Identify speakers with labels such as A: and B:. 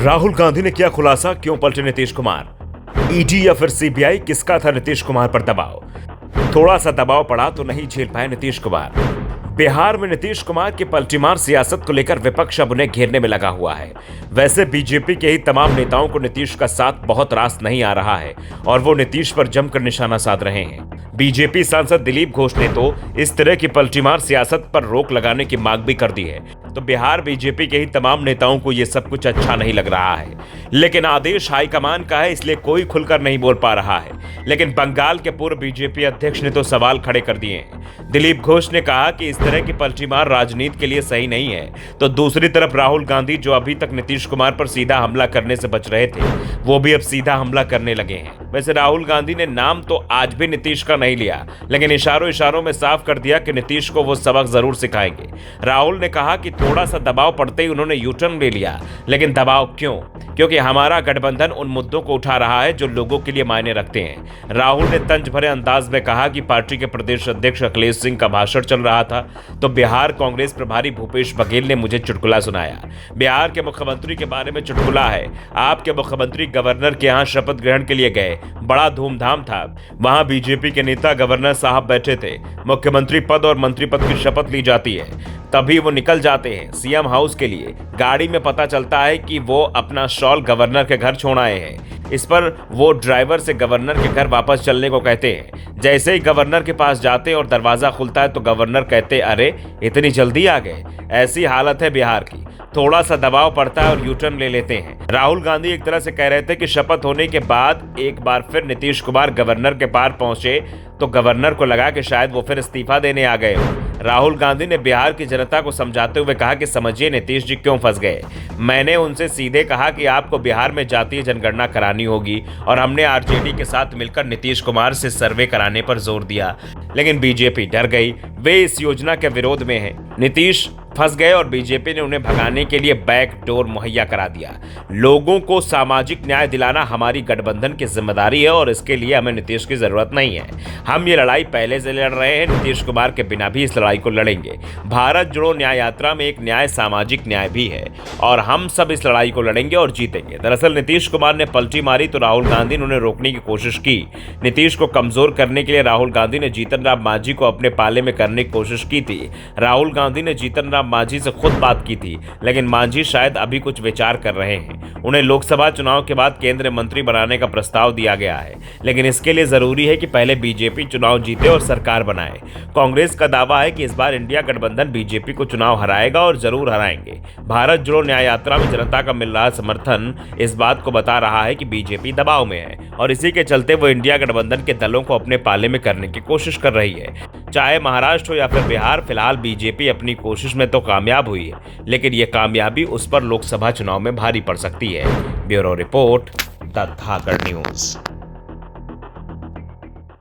A: राहुल गांधी ने किया खुलासा, क्यों पलटे नीतीश कुमार? ईडी या फिर सीबीआई, किसका था नीतीश कुमार पर दबाव? थोड़ा सा दबाव पड़ा तो नहीं झेल पाए नीतीश कुमार। बिहार में नीतीश कुमार की पलटीमार सियासत को लेकर विपक्ष अब उन्हें घेरने में लगा हुआ है। वैसे बीजेपी के ही तमाम नेताओं को नीतीश का साथ बहुत रास नहीं आ रहा है और वो नीतीश पर जमकर निशाना साध रहे हैं। बीजेपी सांसद दिलीप घोष ने तो इस तरह की पलटीमार सियासत पर रोक लगाने की मांग भी कर दी है। तो बिहार बीजेपी के ही तमाम नेताओं को यह सब कुछ अच्छा नहीं लग रहा है, लेकिन आदेश हाईकमान का है, इसलिए कोई खुलकर नहीं बोल पा रहा है। लेकिन बंगाल के पूर्व बीजेपी अध्यक्ष ने तो सवाल खड़े कर दिए हैं। दिलीप घोष ने कहा कि इस तरह की पलटीमार राजनीति के लिए सही नहीं है। तो दूसरी तरफ राहुल गांधी, जो अभी तक नीतीश कुमार पर सीधा हमला करने से बच रहे थे, वो भी अब सीधा हमला करने लगे हैं। वैसे राहुल गांधी ने नाम तो आज भी नीतीश का नहीं लिया, लेकिन इशारों इशारों में साफ कर दिया कि नीतीश को वो सबक जरूर सिखाएंगे। राहुल ने कहा कि थोड़ा सा दबाव पड़ते ही उन्होंने यू टर्न ले लिया, लेकिन दबाव क्यों? क्योंकि हमारा गठबंधन उन मुद्दों को उठा रहा है जो लोगों के लिए मायने रखते हैं। राहुल ने तंज भरे अंदाज में कहा कि पार्टी के प्रदेश अध्यक्ष अखिलेश सिंह का भाषण चल रहा था तो बिहार कांग्रेस प्रभारी भूपेश बघेल ने मुझे चुटकुला सुनाया। बिहार के मुख्यमंत्री के बारे में चुटकुला है। आपके मुख्यमंत्री गवर्नर के यहाँ शपथ ग्रहण के लिए गए, बड़ा धूमधाम था। वहां बीजेपी के नेता गवर्नर साहब बैठे थे। मुख्यमंत्री पद और मंत्री पद की शपथ ली जाती है, तभी वो निकल जाते हैं सीएम हाउस के लिए। गाड़ी में पता चलता है कि वो अपना शॉल गवर्नर के घर छोड़ आए हैं। इस पर वो ड्राइवर से गवर्नर के घर वापस चलने को कहते हैं। जैसे ही गवर्नर के पास जाते और दरवाजा खुलता है तो गवर्नर कहते, अरे इतनी जल्दी आ गए। ऐसी हालत है बिहार की। थोड़ा सा दबाव पड़ता है और यू टर्न ले लेते हैं। राहुल गांधी एक तरह से कह रहे थे कि शपथ होने के बाद एक बार फिर नीतीश कुमार गवर्नर के पार पहुंचे तो गवर्नर को लगा कि शायद वो फिर इस्तीफा देने आ गए हो। राहुल गांधी ने बिहार की जनता को समझाते हुए कहा कि समझिए नीतीश जी क्यों फंस गए। मैंने उनसे सीधे कहा कि आपको बिहार में जातीय जनगणना करानी होगी और हमने आरजेडी के साथ मिलकर नीतीश कुमार से सर्वे कराने पर जोर दिया, लेकिन बीजेपी डर गई। वे इस योजना के विरोध में हैं। नीतीश फंस गए और बीजेपी ने उन्हें भगाने के लिए बैक डोर मुहैया करा दिया। लोगों को सामाजिक न्याय दिलाना हमारी गठबंधन की जिम्मेदारी है और इसके लिए हमें नीतीश की जरूरत नहीं है। हम ये लड़ाई पहले से लड़ रहे हैं, नीतीश कुमार के बिना भी इस लड़ाई को लड़ेंगे। भारत जोड़ो न्याय यात्रा में एक न्याय सामाजिक न्याय भी है और हम सब इस लड़ाई को लड़ेंगे और जीतेंगे। दरअसल नीतीश कुमार ने पलटी मारी तो राहुल गांधी ने उन्हें रोकने की कोशिश की। नीतीश को कमजोर करने के लिए राहुल गांधी ने जीतन राम मांझी को अपने पाले में करने की कोशिश की थी। राहुल गांधी ने जीतन राम मांझी से खुद बात की थी, लेकिन मांझी शायद अभी कुछ विचार कर रहे हैं। उन्हें लोकसभा चुनाव के बाद केंद्रीय मंत्री बनाने का प्रस्ताव दिया गया है, लेकिन इसके लिए जरूरी है कि पहले बीजेपी चुनाव जीते और सरकार बनाए। कांग्रेस का दावा है कि इस बार इंडिया गठबंधन बीजेपी को चुनाव हराएगा और जरूर हराएंगे। भारत जोड़ो न्याय यात्रा में जनता का मिल रहा समर्थन इस बात को बता रहा है कि बीजेपी दबाव में है और इसी के चलते वो इंडिया गठबंधन के दलों को अपने पाले में करने की कोशिश कर रही है। चाहे महाराष्ट्र हो या फिर बिहार, फिलहाल बीजेपी अपनी कोशिश में तो कामयाब हुई है, लेकिन यह कामयाबी उस पर लोकसभा चुनाव में भारी पड़ सकती है। Bureau report, the Dhakad news.